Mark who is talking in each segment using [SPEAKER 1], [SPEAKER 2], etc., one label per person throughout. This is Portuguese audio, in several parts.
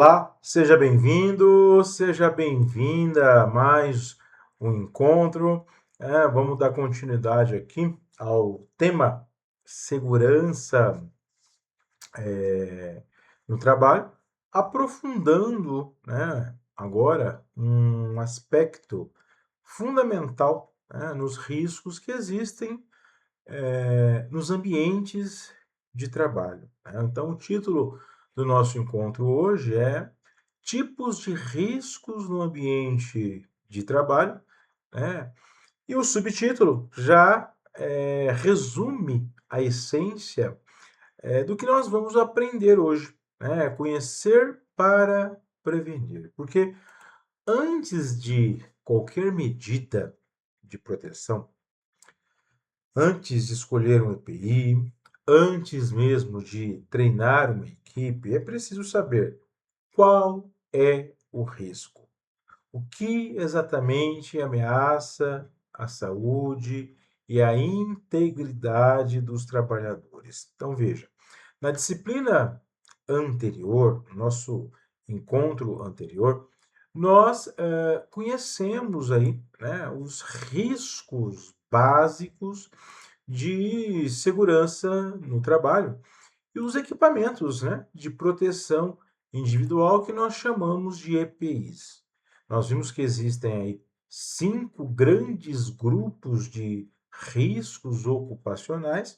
[SPEAKER 1] Olá, seja bem-vindo, seja bem-vinda a mais um encontro. Vamos dar continuidade aqui ao tema segurança no trabalho, aprofundando, né, agora um aspecto fundamental, né, nos riscos que existem nos ambientes de trabalho, né? Então, o título do nosso encontro hoje é Tipos de riscos no ambiente de trabalho, né? E o subtítulo já resume a essência do que nós vamos aprender hoje, né? Conhecer para prevenir. Porque antes de qualquer medida de proteção, antes de escolher um EPI, antes mesmo de treinar uma equipe, é preciso saber qual é o risco. O que exatamente ameaça a saúde e a integridade dos trabalhadores? Então, veja, na disciplina anterior, nosso encontro anterior, nós conhecemos aí, né, os riscos básicos de segurança no trabalho e os equipamentos, né, de proteção individual que nós chamamos de EPIs. Nós vimos que existem aí 5 grandes grupos de riscos ocupacionais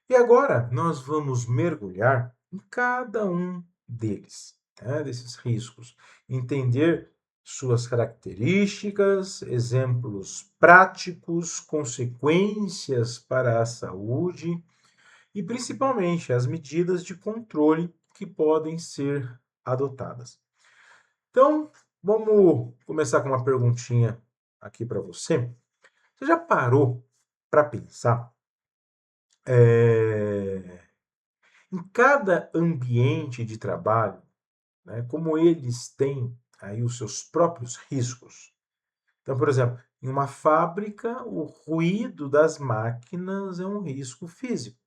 [SPEAKER 1] e agora nós vamos mergulhar em cada um deles, né, desses riscos, entender suas características, exemplos práticos, consequências para a saúde e principalmente as medidas de controle que podem ser adotadas. Então, vamos começar com uma perguntinha aqui para você. Você já parou para pensar em cada ambiente de trabalho, né, como eles têm aí os seus próprios riscos? Então, por exemplo, em uma fábrica, o ruído das máquinas é um risco físico.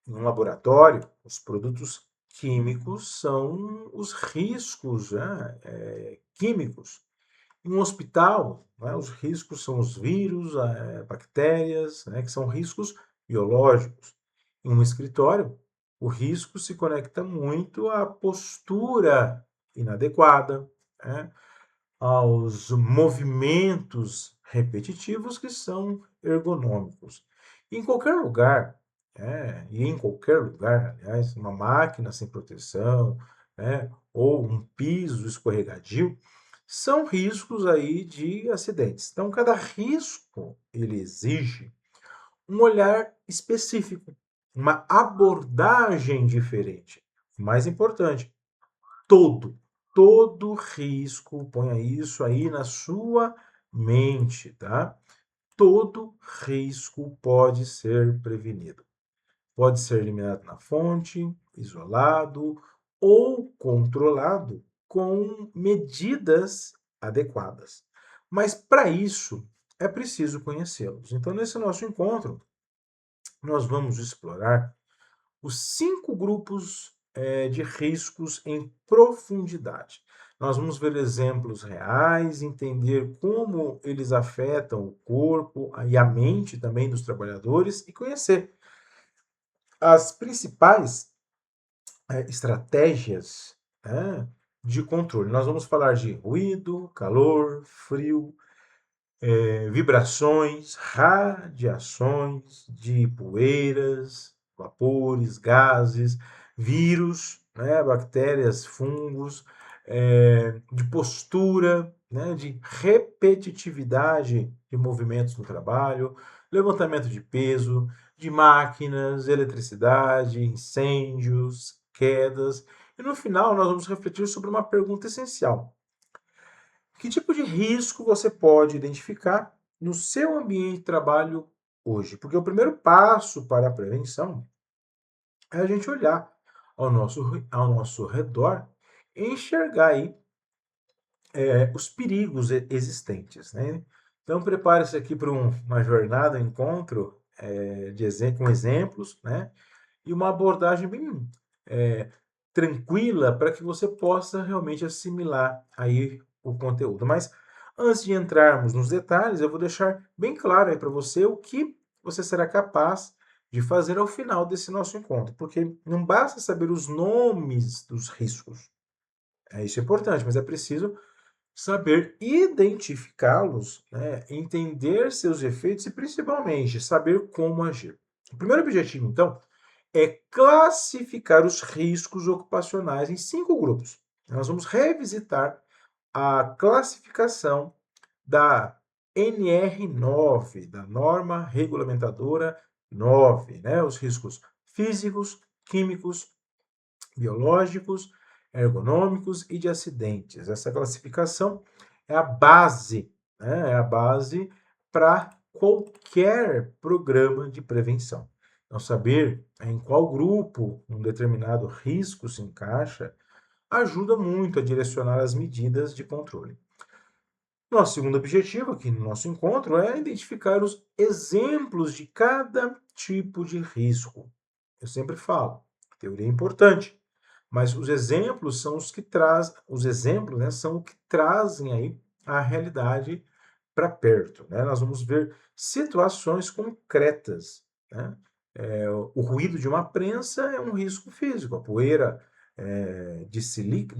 [SPEAKER 1] Em um laboratório, os produtos químicos são os riscos, né, químicos. Em um hospital, né, os riscos são os vírus, bactérias, né, que são riscos biológicos. Em um escritório, o risco se conecta muito à postura inadequada, né, aos movimentos repetitivos que são ergonômicos. Em qualquer lugar, e em qualquer lugar, aliás, uma máquina sem proteção, né, ou um piso escorregadio, são riscos aí de acidentes. Então, cada risco ele exige um olhar específico, uma abordagem diferente. O mais importante, todo, todo risco, ponha isso aí na sua mente, tá? Todo risco pode ser prevenido. Pode ser eliminado na fonte, isolado ou controlado com medidas adequadas. Mas para isso é preciso conhecê-los. Então, nesse nosso encontro, nós vamos explorar os 5 grupos de riscos em profundidade. Nós vamos ver exemplos reais, entender como eles afetam o corpo e a mente também dos trabalhadores e conhecer as principais estratégias, né, de controle. Nós vamos falar de ruído, calor, frio, vibrações, radiações de poeiras, vapores, gases, vírus, né, bactérias, fungos, de postura, né, de repetitividade de movimentos no trabalho, levantamento de peso, de máquinas, eletricidade, incêndios, quedas. E no final nós vamos refletir sobre uma pergunta essencial: que tipo de risco você pode identificar no seu ambiente de trabalho hoje? Porque o primeiro passo para a prevenção é a gente olhar ao nosso redor e enxergar aí os perigos existentes, né? Então prepare-se aqui para uma jornada, um encontro com exemplos, né? E uma abordagem bem tranquila para que você possa realmente assimilar aí o conteúdo. Mas antes de entrarmos nos detalhes, eu vou deixar bem claro aí para você o que você será capaz de fazer ao final desse nosso encontro, porque não basta saber os nomes dos riscos, isso é importante, mas é preciso saber identificá-los, né, entender seus efeitos e principalmente saber como agir. O primeiro objetivo, então, é classificar os riscos ocupacionais em 5 grupos. Nós vamos revisitar a classificação da NR9, da Norma Regulamentadora 9, né? Os riscos físicos, químicos, biológicos, ergonômicos e de acidentes. Essa classificação é a base, né? É a base para qualquer programa de prevenção. Então, saber em qual grupo um determinado risco se encaixa ajuda muito a direcionar as medidas de controle. Nosso segundo objetivo aqui no nosso encontro é identificar os exemplos de cada tipo de risco. Eu sempre falo, teoria é importante, mas os exemplos são os que os exemplos, né, são o que trazem aí a realidade para perto, né? Nós vamos ver situações concretas, né? O ruído de uma prensa é um risco físico, a poeira de sílica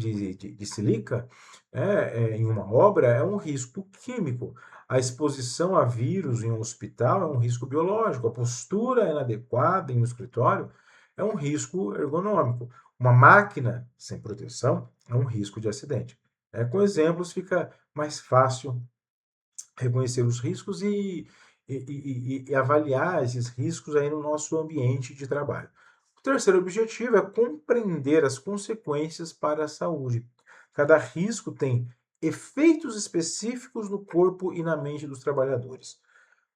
[SPEAKER 1] em uma obra é um risco químico, a exposição a vírus em um hospital é um risco biológico, a postura inadequada em um escritório é um risco ergonômico, uma máquina sem proteção é um risco de acidente. Com exemplos fica mais fácil reconhecer os riscos e avaliar esses riscos aí no nosso ambiente de trabalho. O terceiro objetivo é compreender as consequências para a saúde. Cada risco tem efeitos específicos no corpo e na mente dos trabalhadores.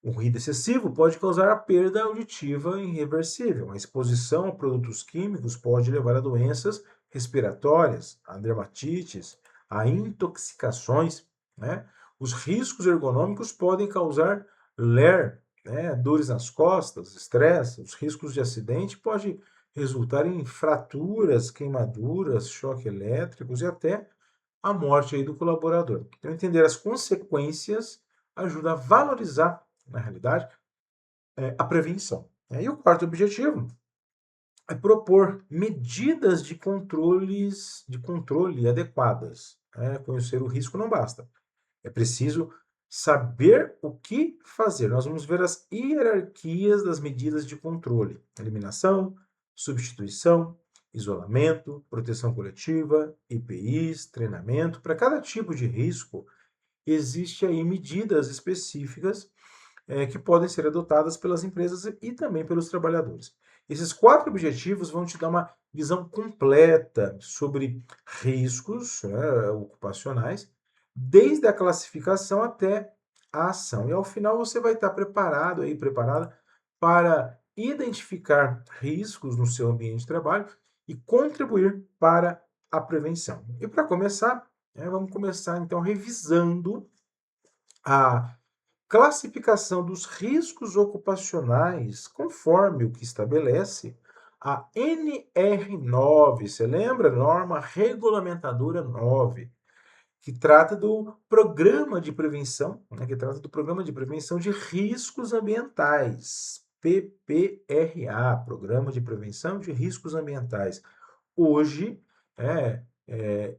[SPEAKER 1] O ruído excessivo pode causar a perda auditiva irreversível. A exposição a produtos químicos pode levar a doenças respiratórias, a dermatites, a intoxicações, né? Os riscos ergonômicos podem causar LER, né? Dores nas costas, estresse. Os riscos de acidente podem resultar em fraturas, queimaduras, choques elétricos e até a morte aí do colaborador. Então, entender as consequências ajuda a valorizar, na realidade, a prevenção. E o quarto objetivo é propor medidas de controle adequadas. Conhecer o risco não basta. É preciso saber o que fazer. Nós vamos ver as hierarquias das medidas de controle: eliminação, substituição, isolamento, proteção coletiva, EPIs, treinamento. Para cada tipo de risco, existe aí medidas específicas que podem ser adotadas pelas empresas e também pelos trabalhadores. Esses 4 objetivos vão te dar uma visão completa sobre riscos ocupacionais, desde a classificação até a ação. E ao final você vai estar preparado aí, preparada para identificar riscos no seu ambiente de trabalho e contribuir para a prevenção. E para começar, vamos começar então revisando a classificação dos riscos ocupacionais, conforme o que estabelece a NR9, você lembra? Norma Regulamentadora 9, que trata do programa de prevenção, que trata do programa de prevenção de riscos ambientais, PPRA, Programa de Prevenção de Riscos Ambientais. Hoje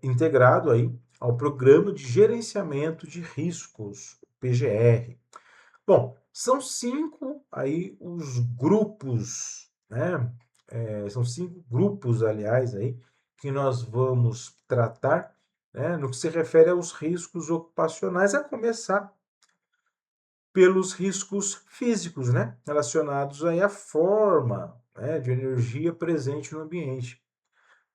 [SPEAKER 1] integrado aí ao Programa de Gerenciamento de Riscos, PGR. Bom, são 5 aí os grupos, né? São 5 grupos, aliás, aí, que nós vamos tratar, né, no que se refere aos riscos ocupacionais, a começar pelos riscos físicos, né, relacionados aí à forma, né, de energia presente no ambiente,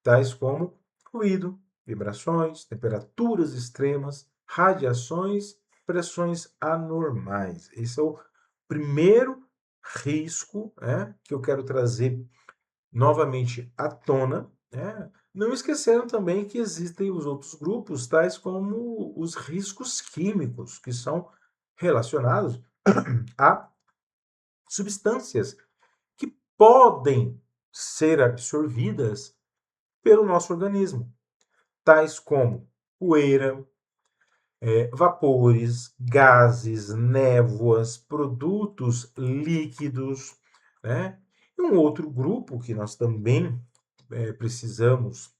[SPEAKER 1] tais como ruído, vibrações, temperaturas extremas, radiações, pressões anormais. Esse é o primeiro risco, que eu quero trazer novamente à tona, não esquecendo também que existem os outros grupos, tais como os riscos químicos, que são relacionados a substâncias que podem ser absorvidas pelo nosso organismo, tais como poeira, vapores, gases, névoas, produtos líquidos, né? E um outro grupo que nós também precisamos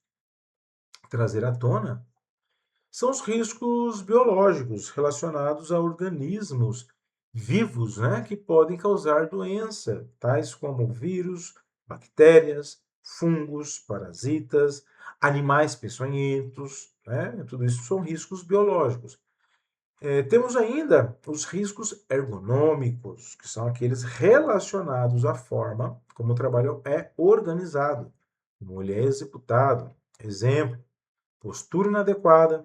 [SPEAKER 1] trazer à tona são os riscos biológicos relacionados a organismos vivos, né, que podem causar doença, tais como vírus, bactérias, fungos, parasitas, animais peçonhentos, né? Tudo isso são riscos biológicos. Temos ainda os riscos ergonômicos, que são aqueles relacionados à forma como o trabalho é organizado, como ele é executado. Exemplo, postura inadequada,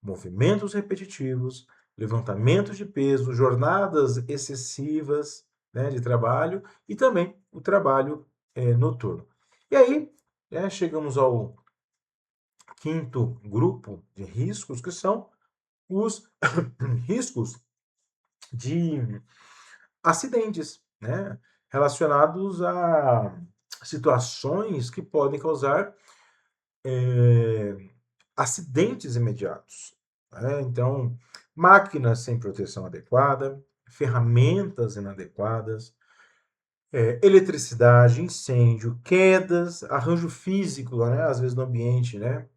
[SPEAKER 1] movimentos repetitivos, levantamento de peso, jornadas excessivas, né, de trabalho e também o trabalho noturno. E aí, chegamos ao quinto grupo de riscos, que são os riscos de acidentes, né, relacionados a situações que podem causar acidentes imediatos, né? Então, máquinas sem proteção adequada, ferramentas inadequadas, eletricidade, incêndio, quedas, arranjo físico, né? Às vezes no ambiente, né?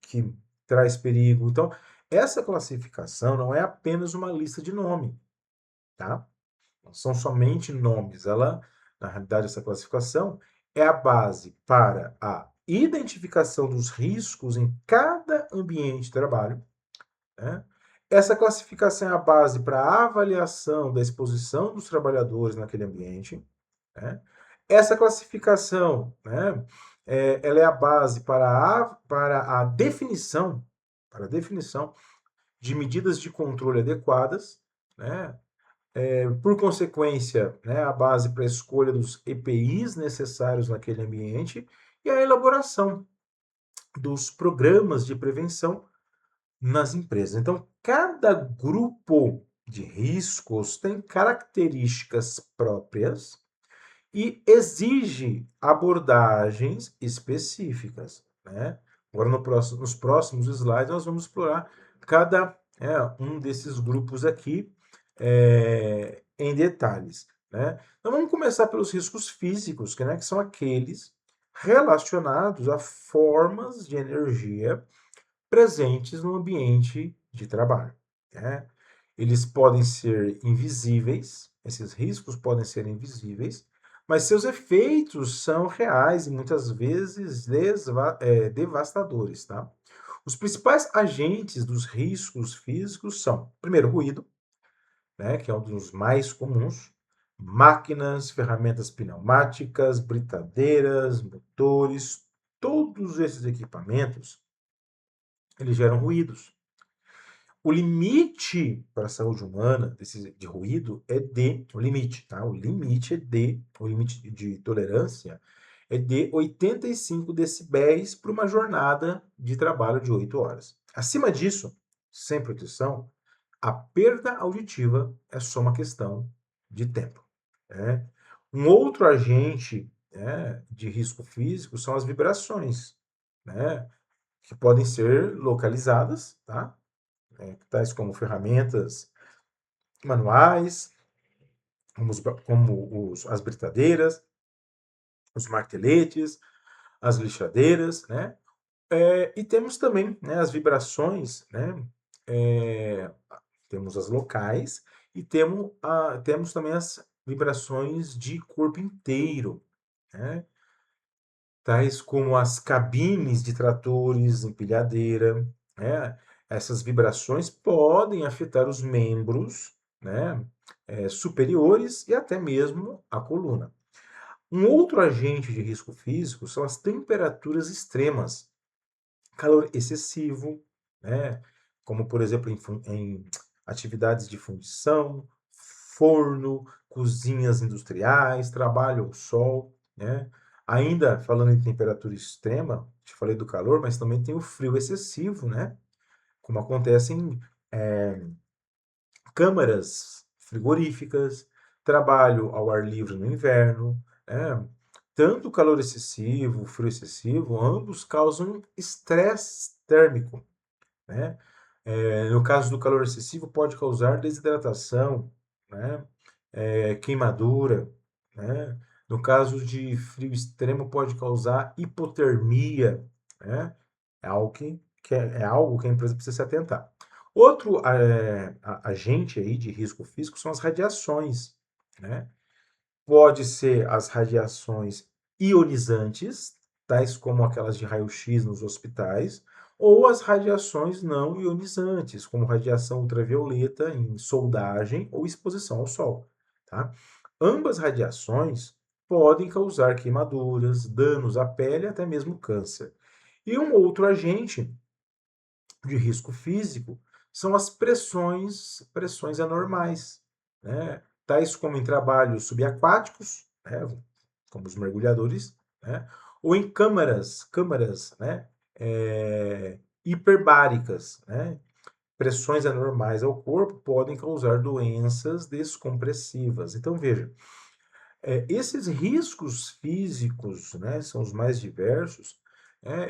[SPEAKER 1] Que traz perigo. Então, essa classificação não é apenas uma lista de nome, tá? Não são somente nomes. Ela, na realidade, essa classificação é a base para a identificação dos riscos em cada ambiente de trabalho, né? Essa classificação é a base para a avaliação da exposição dos trabalhadores naquele ambiente, né? Essa classificação, né, ela é a base para a definição, de medidas de controle adequadas, né? Por consequência, né, a base para a escolha dos EPIs necessários naquele ambiente e a elaboração dos programas de prevenção nas empresas. Então, cada grupo de riscos tem características próprias e exige abordagens específicas, né? Agora, nos próximos slides, nós vamos explorar cada um desses grupos aqui em detalhes, né? Então, vamos começar pelos riscos físicos, que são aqueles relacionados a formas de energia presentes no ambiente de trabalho, né? Eles podem ser invisíveis, esses riscos podem ser invisíveis, mas seus efeitos são reais e muitas vezes devastadores, tá? Os principais agentes dos riscos físicos são, primeiro, ruído, né, que é um dos mais comuns, máquinas, ferramentas pneumáticas, britadeiras, motores, todos esses equipamentos, eles geram ruídos. O limite para a saúde humana de ruído o limite, tá? O limite de tolerância é de 85 decibéis para uma jornada de trabalho de 8 horas. Acima disso, sem proteção, a perda auditiva é só uma questão de tempo, né? Um outro agente, né, de risco físico são as vibrações, né, que podem ser localizadas, tá? Tais como ferramentas manuais, as britadeiras, os marteletes, as lixadeiras, né? E temos também, né, as vibrações, né? É, temos as locais e temos também as vibrações de corpo inteiro, né? Tais como as cabines de tratores, empilhadeira, né? Essas vibrações podem afetar os membros, né, superiores e até mesmo a coluna. Um outro agente de risco físico são as temperaturas extremas, calor excessivo, né, como por exemplo em atividades de fundição, forno, cozinhas industriais, trabalho ao sol, né? Ainda falando em temperatura extrema, te falei do calor, mas também tem o frio excessivo, né? Como acontece em câmaras frigoríficas, trabalho ao ar livre no inverno, né? tanto o calor excessivo, o frio excessivo, ambos causam estresse térmico, né? No caso do calor excessivo, pode causar desidratação, né? Queimadura, né? No caso de frio extremo, pode causar hipotermia, né? É algo que a empresa precisa se atentar. Outro agente aí de risco físico são as radiações, né? Pode ser as radiações ionizantes, tais como aquelas de raio-x nos hospitais, ou as radiações não ionizantes, como radiação ultravioleta em soldagem ou exposição ao sol. Tá? Ambas radiações podem causar queimaduras, danos à pele e até mesmo câncer. E um outro agente de risco físico são as pressões anormais, né? Tais como em trabalhos subaquáticos, né? Como os mergulhadores, né? Ou em câmaras, né? Hiperbáricas, né? Pressões anormais ao corpo podem causar doenças descompressivas. Então, veja, esses riscos físicos, né, são os mais diversos,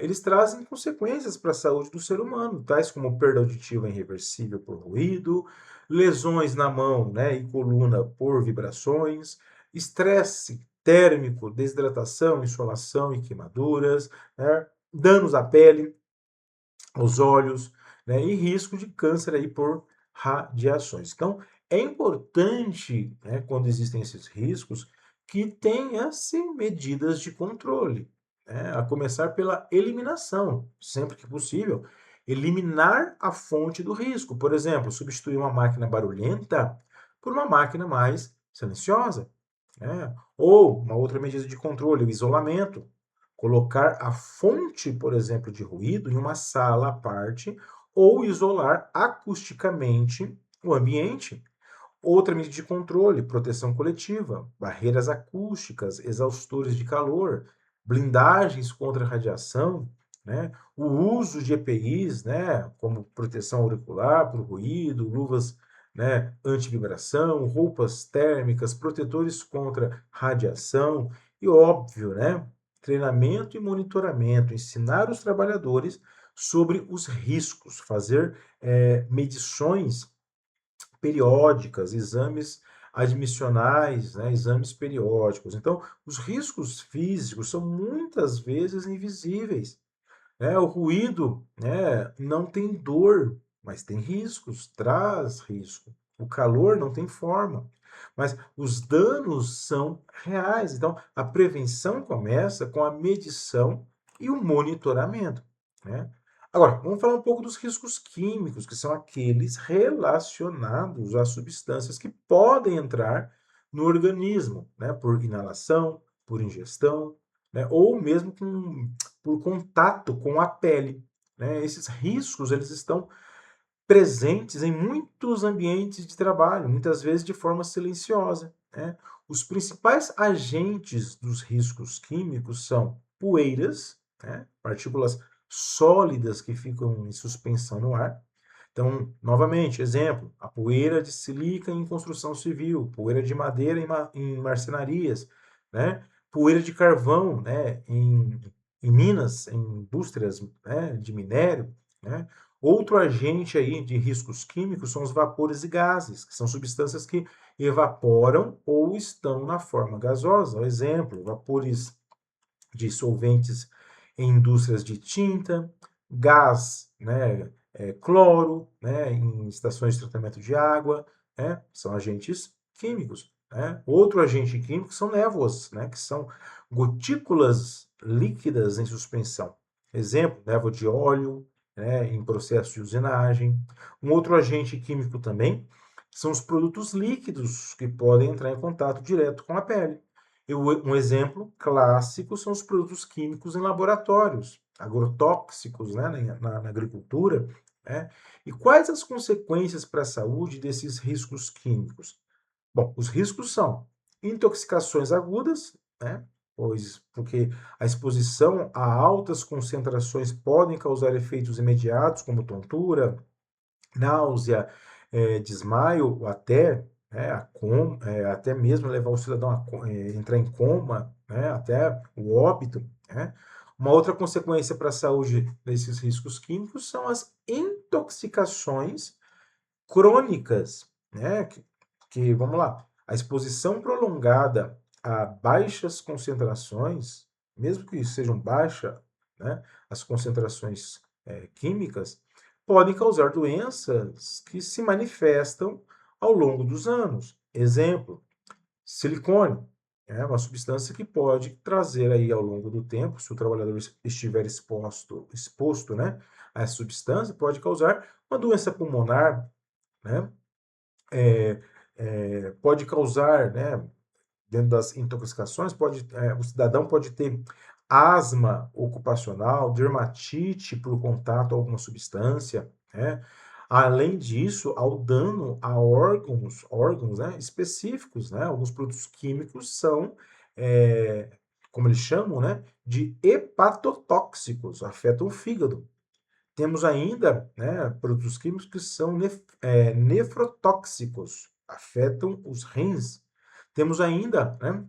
[SPEAKER 1] eles trazem consequências para a saúde do ser humano, tais como perda auditiva irreversível por ruído, lesões na mão, né, e coluna por vibrações, estresse térmico, desidratação, insolação e queimaduras, né, danos à pele, aos olhos, né, e risco de câncer aí por radiações. Então, é importante, né, quando existem esses riscos, que tenha-se medidas de controle, né, a começar pela eliminação, sempre que possível, eliminar a fonte do risco. Por exemplo, substituir uma máquina barulhenta por uma máquina mais silenciosa, né? Ou uma outra medida de controle, o isolamento. Colocar a fonte, por exemplo, de ruído em uma sala à parte ou isolar acusticamente o ambiente. Outra medida de controle, proteção coletiva, barreiras acústicas, exaustores de calor, blindagens contra radiação, né? O uso de EPIs, né? Como proteção auricular para o ruído, luvas, né? Antivibração, roupas térmicas, protetores contra radiação e, óbvio, né? Treinamento e monitoramento, ensinar os trabalhadores sobre os riscos, fazer medições periódicas, exames admissionais, né, exames periódicos. Então, os riscos físicos são muitas vezes invisíveis, né? O ruído, né, não tem dor, mas tem riscos, traz risco. O calor não tem forma, mas os danos são reais. Então, a prevenção começa com a medição e o monitoramento, né? Agora, vamos falar um pouco dos riscos químicos, que são aqueles relacionados a substâncias que podem entrar no organismo, né, por inalação, por ingestão, né, ou mesmo por contato com a pele, né? Esses riscos eles estão presentes em muitos ambientes de trabalho, muitas vezes de forma silenciosa, né? Os principais agentes dos riscos químicos são poeiras, né? Partículas sólidas que ficam em suspensão no ar. Então, novamente, exemplo, a poeira de sílica em construção civil, poeira de madeira em marcenarias, né? Poeira de carvão, né? Em minas, em indústrias, né? De minério, né? Outro agente aí de riscos químicos são os vapores e gases, que são substâncias que evaporam ou estão na forma gasosa. Exemplo, vapores de solventes em indústrias de tinta, gás, né, cloro, né, em estações de tratamento de água, né, são agentes químicos. Né? Outro agente químico são névoas, né, que são gotículas líquidas em suspensão. Exemplo, névoa de óleo, né, em processo de usinagem. Um outro agente químico também são os produtos líquidos que podem entrar em contato direto com a pele. Um exemplo clássico são os produtos químicos em laboratórios, agrotóxicos, né, na agricultura. Né? E quais as consequências para a saúde desses riscos químicos? Bom, os riscos são intoxicações agudas, né? Porque a exposição a altas concentrações podem causar efeitos imediatos, como tontura, náusea, desmaio, ou até, né, até mesmo levar o cidadão a entrar em coma, né, até o óbito, né? Uma outra consequência para a saúde desses riscos químicos são as intoxicações crônicas, né? Vamos lá, a exposição prolongada a baixas concentrações, mesmo que sejam baixas, né, as concentrações químicas, podem causar doenças que se manifestam ao longo dos anos. Exemplo, silicone é uma substância que pode trazer aí ao longo do tempo, se o trabalhador estiver exposto, né, a essa substância, pode causar uma doença pulmonar, né? É, pode causar, né, dentro das intoxicações, o cidadão pode ter asma ocupacional, dermatite por contato a alguma substância, né? Além disso, ao dano a órgãos, né, específicos, né? Alguns produtos químicos são, é, como eles chamam, né, de hepatotóxicos, afetam o fígado. Temos ainda, né, produtos químicos que são nefrotóxicos, afetam os rins. Temos ainda, né,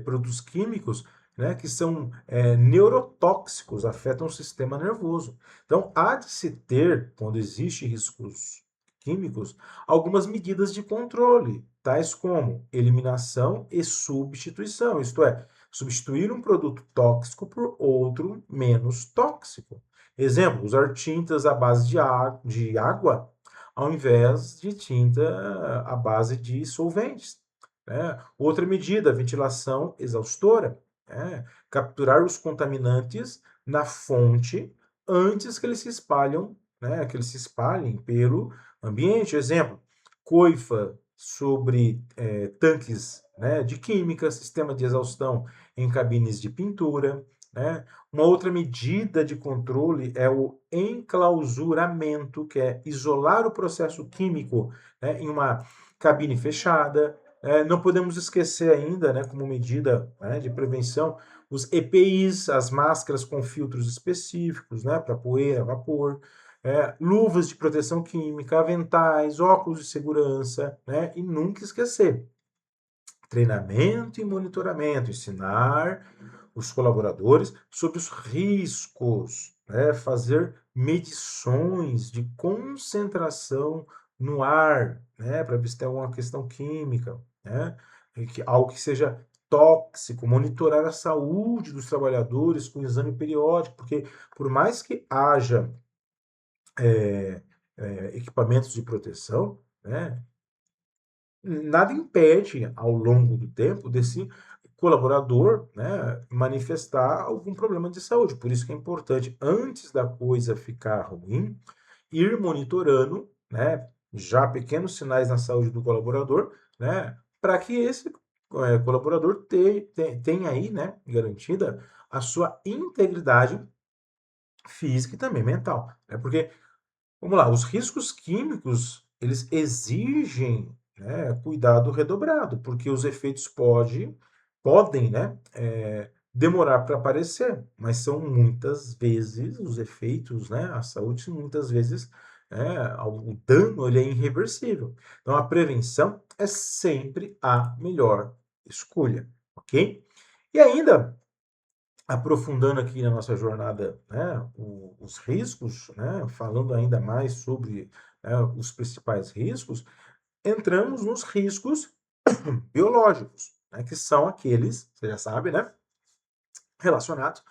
[SPEAKER 1] produtos químicos, né, que são neurotóxicos, afetam o sistema nervoso. Então, há de se ter, quando existem riscos químicos, algumas medidas de controle, tais como eliminação e substituição, isto é, substituir um produto tóxico por outro menos tóxico. Exemplo, usar tintas à base de água ao invés de tinta à base de solventes. Né? Outra medida, ventilação exaustora, né? Capturar os contaminantes na fonte antes que eles se espalham, né? Que eles se espalhem pelo ambiente. Exemplo, coifa sobre tanques, né, de química, sistema de exaustão em cabines de pintura. Né? Uma outra medida de controle é o enclausuramento, que é isolar o processo químico, né, em uma cabine fechada. Não podemos esquecer ainda, né, como medida, né, de prevenção, os EPIs, as máscaras com filtros específicos, né, para poeira, vapor, luvas de proteção química, aventais, óculos de segurança, né, e nunca esquecer, treinamento e monitoramento, ensinar os colaboradores sobre os riscos, né, fazer medições de concentração no ar, né, para ver se tem alguma questão química, né, algo que seja tóxico, monitorar a saúde dos trabalhadores com exame periódico, porque por mais que haja equipamentos de proteção, né, nada impede, ao longo do tempo, desse colaborador, né, manifestar algum problema de saúde. Por isso que é importante, antes da coisa ficar ruim, ir monitorando, né, já pequenos sinais na saúde do colaborador, né, para que esse colaborador tenha aí, né, garantida a sua integridade física e também mental. Né, porque, vamos lá, os riscos químicos, eles exigem, né, cuidado redobrado, porque os efeitos podem, né, demorar para aparecer, mas são muitas vezes os efeitos, né, a saúde muitas vezes, o dano ele é irreversível. Então a prevenção é sempre a melhor escolha, ok? E ainda aprofundando aqui na nossa jornada, né, os riscos, né, falando ainda mais sobre, né, os principais riscos, entramos nos riscos biológicos, né, que são aqueles, você já sabe, né, relacionados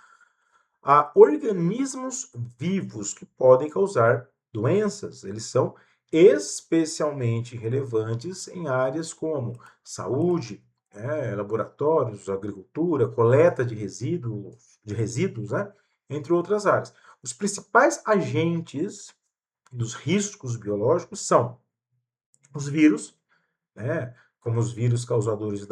[SPEAKER 1] a organismos vivos que podem causar doenças. Eles são especialmente relevantes em áreas como saúde, laboratórios, agricultura, coleta de resíduos, né, entre outras áreas. Os principais agentes dos riscos biológicos são os vírus, né, como os vírus causadores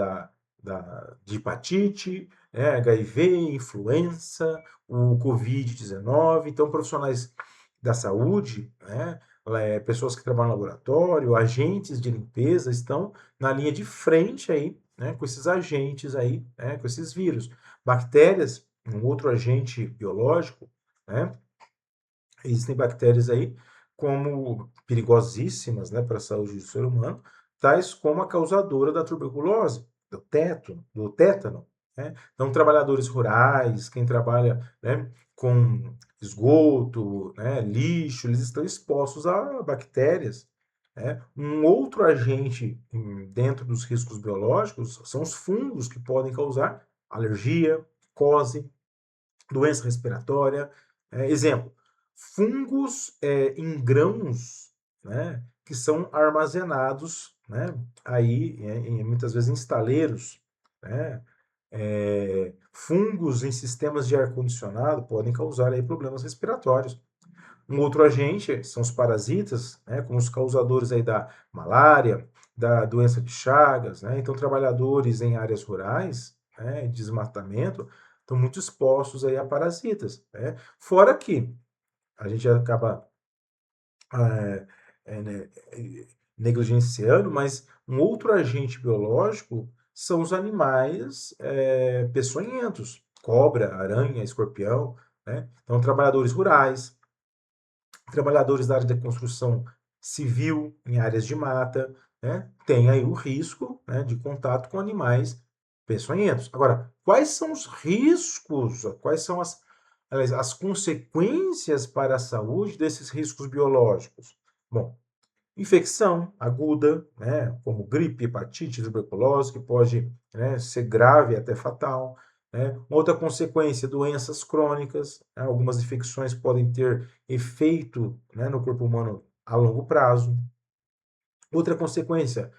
[SPEAKER 1] de hepatite, HIV, influenza, o Covid-19. Então, profissionais da saúde, né, pessoas que trabalham no laboratório, agentes de limpeza, estão na linha de frente aí, né, com esses agentes aí, né, com esses vírus. Bactérias, um outro agente biológico, né, existem bactérias aí como perigosíssimas, né, para a saúde do ser humano, tais como a causadora da tuberculose, do tétano, né? Então, trabalhadores rurais, quem trabalha, né, com esgoto, né, lixo, eles estão expostos a bactérias, né? Um outro agente dentro dos riscos biológicos são os fungos que podem causar alergia, cose, doença respiratória. Exemplo, fungos em grãos, né, que são armazenados, né, aí muitas vezes em estaleiros, né, fungos em sistemas de ar-condicionado podem causar aí problemas respiratórios. Um outro agente são os parasitas, né, como os causadores aí da malária, da doença de Chagas, né? Então, trabalhadores em áreas rurais, né, desmatamento, estão muito expostos aí a parasitas, né? Fora que a gente acaba é, né, negligenciando, mas um outro agente biológico são os animais peçonhentos, cobra, aranha, escorpião, né? Então, trabalhadores rurais, trabalhadores da área da construção civil, em áreas de mata, né, tem aí o risco, né, de contato com animais peçonhentos. Agora, quais são os riscos, quais são as consequências para a saúde desses riscos biológicos? Bom, infecção aguda, né, como gripe, hepatite, tuberculose, que pode, né, ser grave até fatal. Né? Uma outra consequência, doenças crônicas. Né? Algumas infecções podem ter efeito, né, no corpo humano a longo prazo. Outra consequência,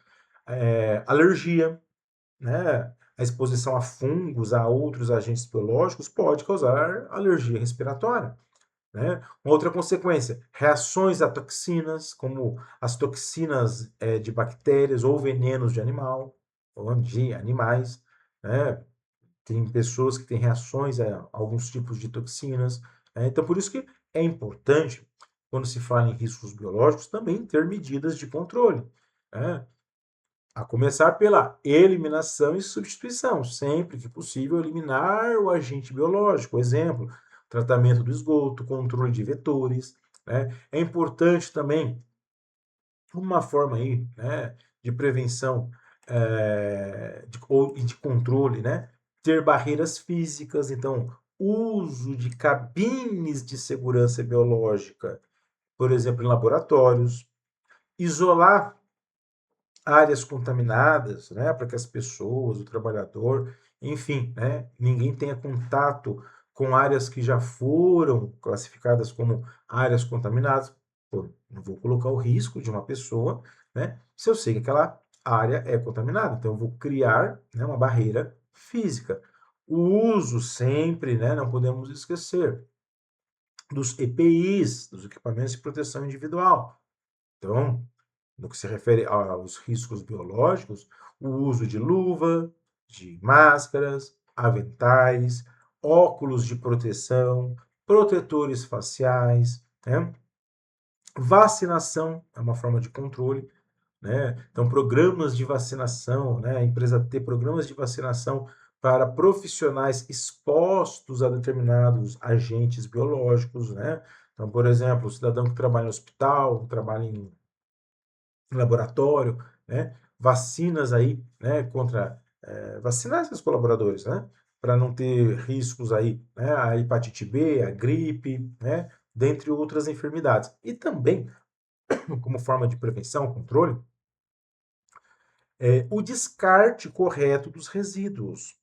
[SPEAKER 1] alergia. Né? A exposição a fungos, a outros agentes biológicos, pode causar alergia respiratória. Né? Uma outra consequência, reações a toxinas, como as toxinas de bactérias ou venenos de animal, ou de animais. Né? Tem pessoas que têm reações a alguns tipos de toxinas. Né? Então, por isso que é importante, quando se fala em riscos biológicos, também ter medidas de controle. Né? A começar pela eliminação e substituição. Sempre que possível, eliminar o agente biológico. Exemplo, tratamento do esgoto, controle de vetores. Né? É importante também uma forma aí, né, de prevenção e de controle, né? Ter barreiras físicas. Então, uso de cabines de segurança biológica, por exemplo, em laboratórios. Isolar áreas contaminadas, né, para que as pessoas, o trabalhador, enfim, né, ninguém tenha contato com áreas que já foram classificadas como áreas contaminadas. Pô, não vou colocar o risco de uma pessoa, né, se eu sei que aquela área é contaminada. Então, eu vou criar, né, uma barreira física. O uso sempre, né, não podemos esquecer, dos EPIs, dos equipamentos de proteção individual. Então, no que se refere aos riscos biológicos, o uso de luva, de máscaras, aventais, óculos de proteção, protetores faciais, né? Vacinação é uma forma de controle, né? Então, programas de vacinação, né? A empresa ter programas de vacinação para profissionais expostos a determinados agentes biológicos, né? Então, por exemplo, o cidadão que trabalha no hospital, trabalha em laboratório, né? Vacinas aí, né? Contra vacinar esses colaboradores, né? Para não ter riscos aí, né? A hepatite B, a gripe, né? Dentre outras enfermidades. E também, como forma de prevenção, controle, o descarte correto dos resíduos.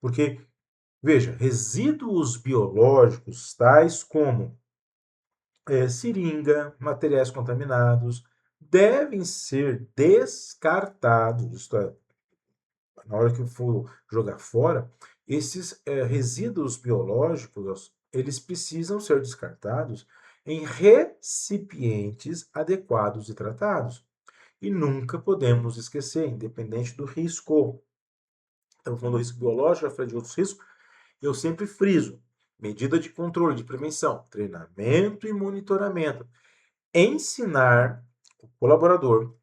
[SPEAKER 1] Porque, veja, resíduos biológicos, tais como seringa, materiais contaminados, devem ser descartados. Isto é, na hora que for jogar fora, esses resíduos biológicos, eles precisam ser descartados em recipientes adequados e tratados. E nunca podemos esquecer, independente do risco. Estamos falando do risco biológico, já falei de outros riscos, eu sempre friso. Medida de controle, de prevenção, treinamento e monitoramento. Ensinar o colaborador,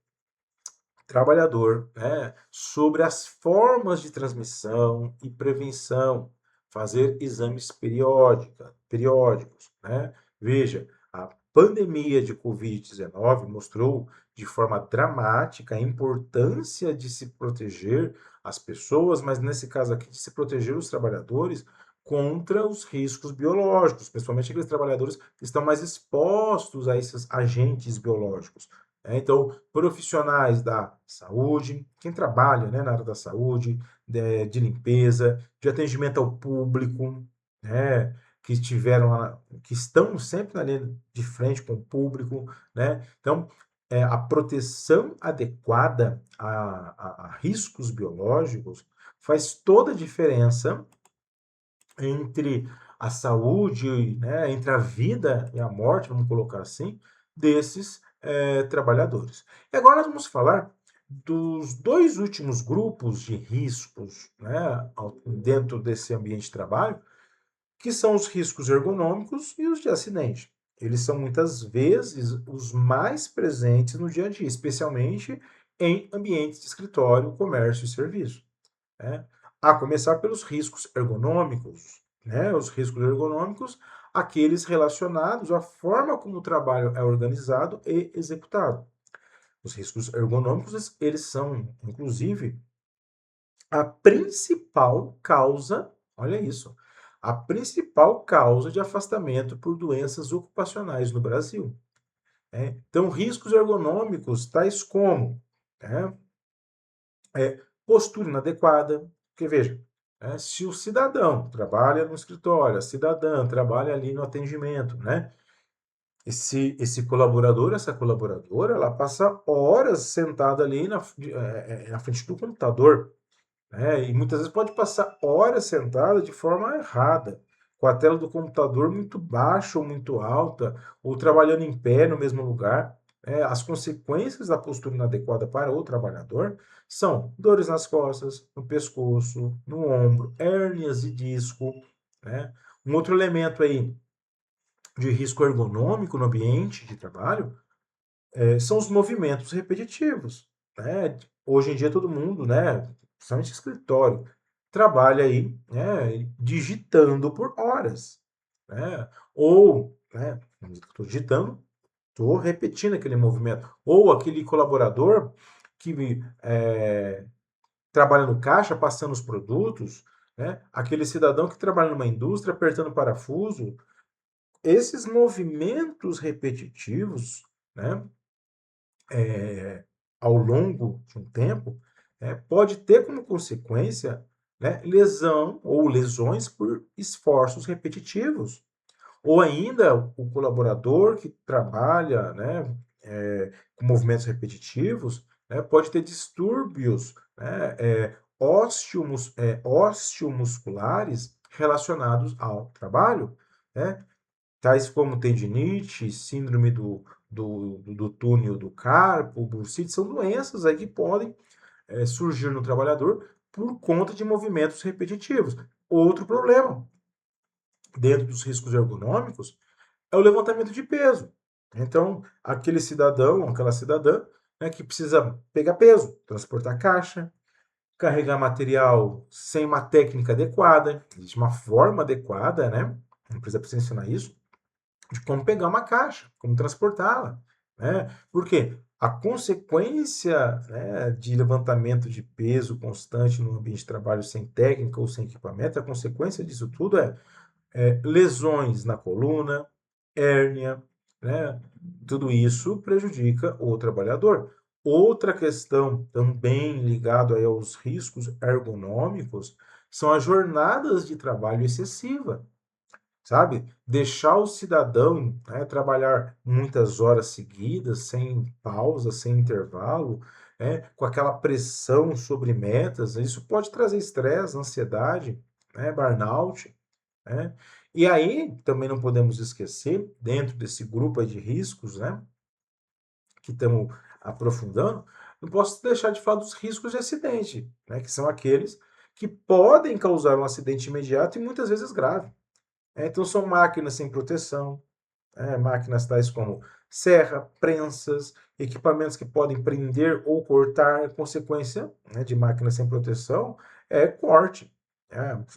[SPEAKER 1] trabalhador, né, sobre as formas de transmissão e prevenção, fazer exames periódicos. Né? Veja, a pandemia de Covid-19 mostrou de forma dramática a importância de se proteger as pessoas, mas nesse caso aqui de se proteger os trabalhadores contra os riscos biológicos, principalmente aqueles trabalhadores que estão mais expostos a esses agentes biológicos. Então, profissionais da saúde, quem trabalha, né, na área da saúde, de limpeza, de atendimento ao público, né, que estiveram lá, que estão sempre na linha de frente com o público, né? Então, a proteção adequada a riscos biológicos faz toda a diferença entre a saúde, né, entre a vida e a morte, vamos colocar assim, desses trabalhadores. E agora nós vamos falar dos dois últimos grupos de riscos, né, dentro desse ambiente de trabalho, que são os riscos ergonômicos e os de acidente. Eles são muitas vezes os mais presentes no dia a dia, especialmente em ambientes de escritório, comércio e serviço, né? A começar pelos riscos ergonômicos, né? Os riscos ergonômicos, aqueles relacionados à forma como o trabalho é organizado e executado. Os riscos ergonômicos, eles são, inclusive, a principal causa, olha isso, a principal causa de afastamento por doenças ocupacionais no Brasil, né? Então, riscos ergonômicos tais como, né, postura inadequada, porque veja, se o cidadão trabalha no escritório, a cidadã trabalha ali no atendimento, né? Esse colaborador, essa colaboradora, ela passa horas sentada ali na frente do computador, e muitas vezes pode passar horas sentada de forma errada, com a tela do computador muito baixa ou muito alta, ou trabalhando em pé no mesmo lugar. As consequências da postura inadequada para o trabalhador são dores nas costas, no pescoço, no ombro, hérnias de disco, né? Um outro elemento aí de risco ergonômico no ambiente de trabalho são os movimentos repetitivos, né? Hoje em dia todo mundo, né, principalmente escritório, trabalha aí, né, digitando por horas, né? Ou, né, estou digitando, estou repetindo aquele movimento. Ou aquele colaborador que trabalha no caixa, passando os produtos, né? Aquele cidadão que trabalha numa indústria, apertando parafuso. Esses movimentos repetitivos, né, ao longo de um tempo, pode ter como consequência, né, lesão ou lesões por esforços repetitivos. Ou ainda o colaborador que trabalha, né, com movimentos repetitivos, né, pode ter distúrbios, né, osteomusculares relacionados ao trabalho, né, tais como tendinite, síndrome do túnel do carpo, bursite, são doenças aí que podem surgir no trabalhador por conta de movimentos repetitivos. Outro problema, dentro dos riscos ergonômicos, é o levantamento de peso. Então, aquele cidadão, aquela cidadã, né, que precisa pegar peso, transportar caixa, carregar material sem uma técnica adequada, existe uma forma adequada, né? Não precisa ensinar isso, de como pegar uma caixa, como transportá-la, né? Porque a consequência, né, de levantamento de peso constante no ambiente de trabalho sem técnica ou sem equipamento, a consequência disso tudo é lesões na coluna, hérnia, né? Tudo isso prejudica o trabalhador. Outra questão também ligada aos riscos ergonômicos são as jornadas de trabalho excessiva, sabe? Deixar o cidadão, né, trabalhar muitas horas seguidas, sem pausa, sem intervalo, com aquela pressão sobre metas, isso pode trazer estresse, ansiedade, né, burnout, né? E aí também não podemos esquecer, dentro desse grupo aí de riscos, né, que estamos aprofundando, não posso deixar de falar dos riscos de acidente, né, que são aqueles que podem causar um acidente imediato e muitas vezes grave. Então, são máquinas sem proteção, máquinas tais como serra, prensas, equipamentos que podem prender ou cortar. Consequência, né, de máquinas sem proteção é corte.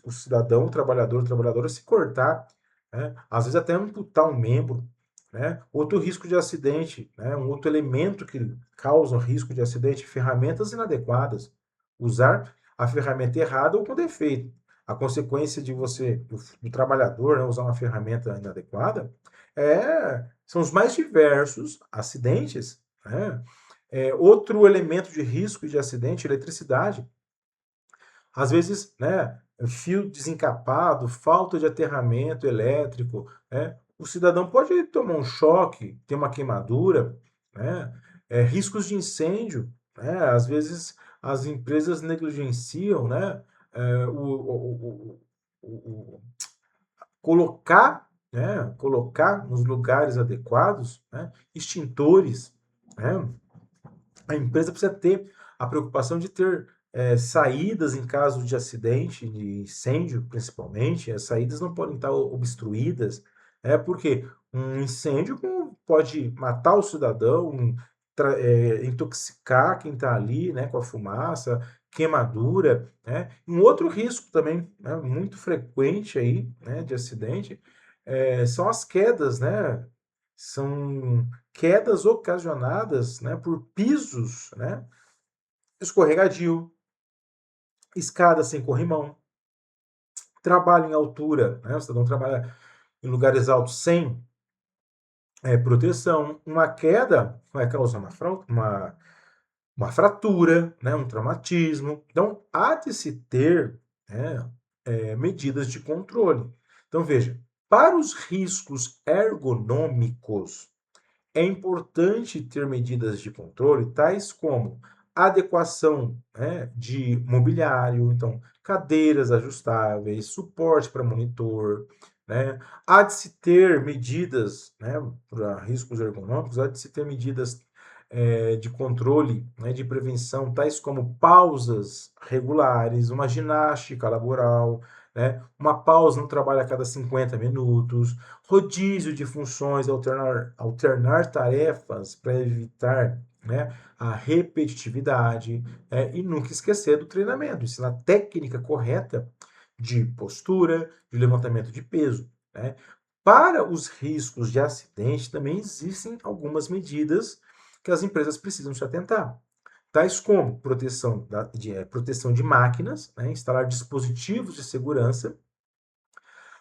[SPEAKER 1] O cidadão, o trabalhadora se cortar, né, às vezes até amputar um membro. Né? Outro risco de acidente, né, um outro elemento que causa risco de acidente, ferramentas inadequadas. Usar a ferramenta errada ou com defeito. A consequência de você, do trabalhador, né, usar uma ferramenta inadequada, são os mais diversos acidentes, né? Outro elemento de risco de acidente, eletricidade. Às vezes, né, fio desencapado, falta de aterramento elétrico, né? O cidadão pode tomar um choque, ter uma queimadura, né? Riscos de incêndio, né? Às vezes as empresas negligenciam, né? É, o colocar, né? Colocar nos lugares adequados, né? Extintores, né? A empresa precisa ter a preocupação de ter saídas em caso de acidente, de incêndio, principalmente. As saídas não podem estar obstruídas, porque um incêndio pode matar o cidadão, intoxicar quem está ali, né, com a fumaça, queimadura, né? Um outro risco também, né, muito frequente aí, né, de acidente, são as quedas, né? São quedas ocasionadas, né, por pisos, né, escorregadio, escada sem corrimão, trabalho em altura, né, o cidadão trabalha em lugares altos sem proteção. Uma queda vai causar uma fratura, né, um traumatismo. Então, há de se ter, né, medidas de controle. Então, veja, para os riscos ergonômicos, é importante ter medidas de controle, tais como adequação, né, de mobiliário, então cadeiras ajustáveis, suporte para monitor, né? Há de se ter medidas, né, para riscos ergonômicos, há de se ter medidas de controle, né, de prevenção, tais como pausas regulares, uma ginástica laboral, né, uma pausa no trabalho a cada 50 minutos, rodízio de funções, alternar tarefas para evitar, né, a repetitividade, e nunca esquecer do treinamento, ensinar a técnica correta de postura, de levantamento de peso, né? Para os riscos de acidente, também existem algumas medidas que as empresas precisam se atentar, tais como proteção de máquinas, né, instalar dispositivos de segurança,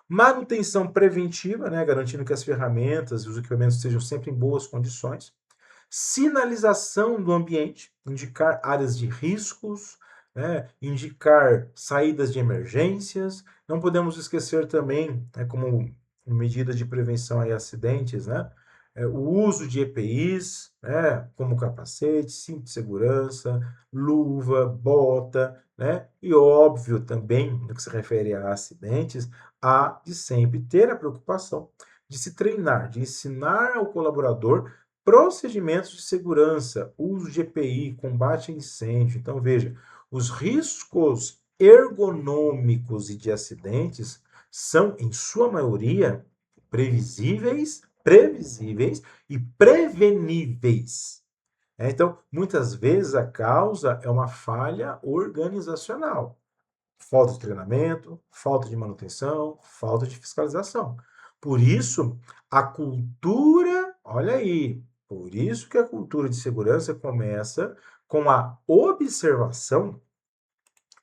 [SPEAKER 1] manutenção preventiva, né, garantindo que as ferramentas e os equipamentos estejam sempre em boas condições. Sinalização do ambiente, indicar áreas de riscos, né, indicar saídas de emergências. Não podemos esquecer também, né, como medida de prevenção a acidentes, né, o uso de EPIs, né, como capacete, cinto de segurança, luva, bota, né, e óbvio também, no que se refere a acidentes, há de sempre ter a preocupação de se treinar, de ensinar ao colaborador procedimentos de segurança, uso de EPI, combate a incêndio. Então, veja, os riscos ergonômicos e de acidentes são, em sua maioria, previsíveis e preveníveis. Então, muitas vezes a causa é uma falha organizacional. Falta de treinamento, falta de manutenção, falta de fiscalização. Por isso, a cultura, olha aí, por isso que a cultura de segurança começa com a observação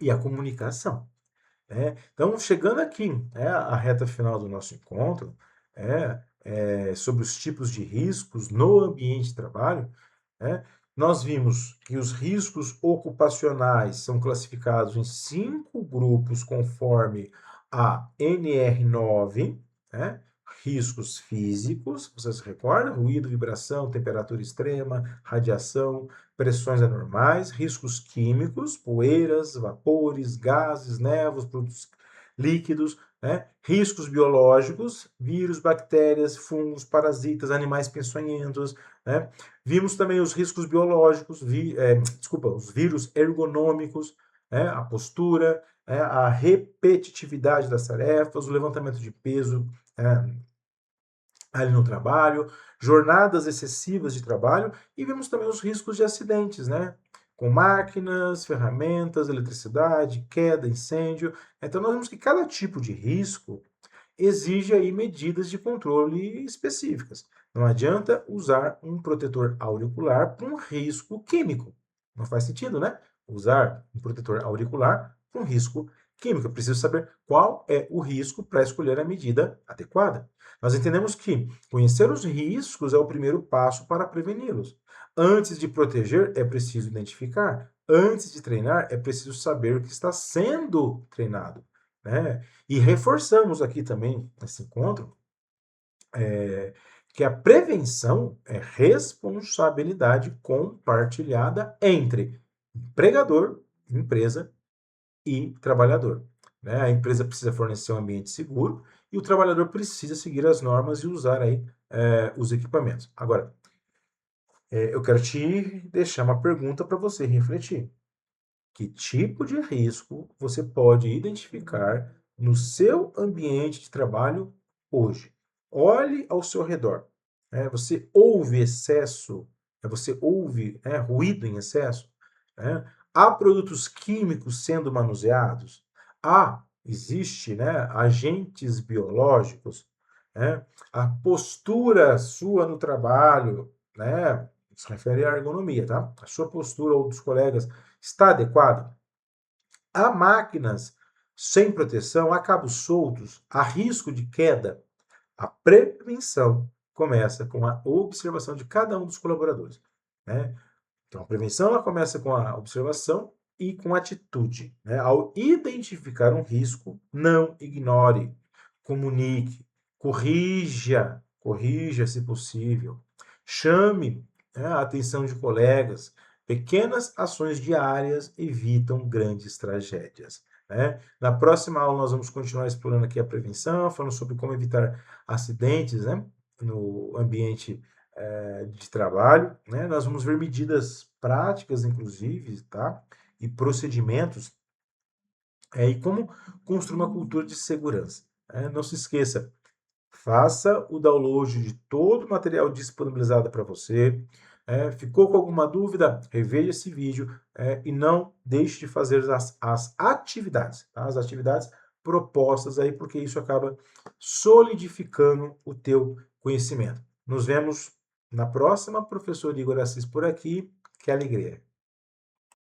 [SPEAKER 1] e a comunicação. Então, chegando aqui, à reta final do nosso encontro, sobre os tipos de riscos no ambiente de trabalho, nós vimos que os riscos ocupacionais são classificados em 5 grupos conforme a NR9, né? Riscos físicos, você se recorda? Ruído, vibração, temperatura extrema, radiação, pressões anormais, riscos químicos, poeiras, vapores, gases, névoas, produtos líquidos, né? Riscos biológicos, vírus, bactérias, fungos, parasitas, animais peçonhentos, né? Vimos também os riscos biológicos, os vírus ergonômicos, né? A postura, a repetitividade das tarefas, o levantamento de peso ali no trabalho, jornadas excessivas de trabalho, e vimos também os riscos de acidentes, né? Com máquinas, ferramentas, eletricidade, queda, incêndio. Então, nós vemos que cada tipo de risco exige aí medidas de controle específicas. Não adianta usar um protetor auricular para um risco químico. Não faz sentido, né? usar um protetor auricular com risco químico. Eu preciso saber qual é o risco para escolher a medida adequada. Nós entendemos que conhecer os riscos é o primeiro passo para preveni-los. Antes de proteger, é preciso identificar. Antes de treinar, é preciso saber o que está sendo treinado, né? E reforçamos aqui também, nesse encontro, que a prevenção é responsabilidade compartilhada entre empregador, empresa e trabalhador, né? A empresa precisa fornecer um ambiente seguro e o trabalhador precisa seguir as normas e usar aí os equipamentos. Agora, eu quero te deixar uma pergunta para você refletir. Que tipo de risco você pode identificar no seu ambiente de trabalho hoje? Olhe ao seu redor. Você ouve excesso? Você ouve ruído em excesso? Né? Há produtos químicos sendo manuseados? Existe, né, agentes biológicos? Né? A postura sua no trabalho, né, se refere à ergonomia, tá? A sua postura ou dos colegas está adequada? Há máquinas sem proteção, há cabos soltos, há risco de queda. A prevenção começa com a observação de cada um dos colaboradores, né? Então, a prevenção ela começa com a observação e com a atitude, né? Ao identificar um risco, não ignore, comunique, corrija se possível, chame, né, a atenção de colegas. Pequenas ações diárias evitam grandes tragédias, né? Na próxima aula nós vamos continuar explorando aqui a prevenção, falando sobre como evitar acidentes, né, no ambiente de trabalho, né? Nós vamos ver medidas práticas, inclusive, tá? E procedimentos, e como construir uma cultura de segurança. Não se esqueça, faça o download de todo o material disponibilizado para você. Ficou com alguma dúvida? Reveja esse vídeo e não deixe de fazer as atividades, tá? As atividades propostas aí, porque isso acaba solidificando o teu conhecimento. Nos vemos na próxima, professor Igor Assis por aqui. Que alegria!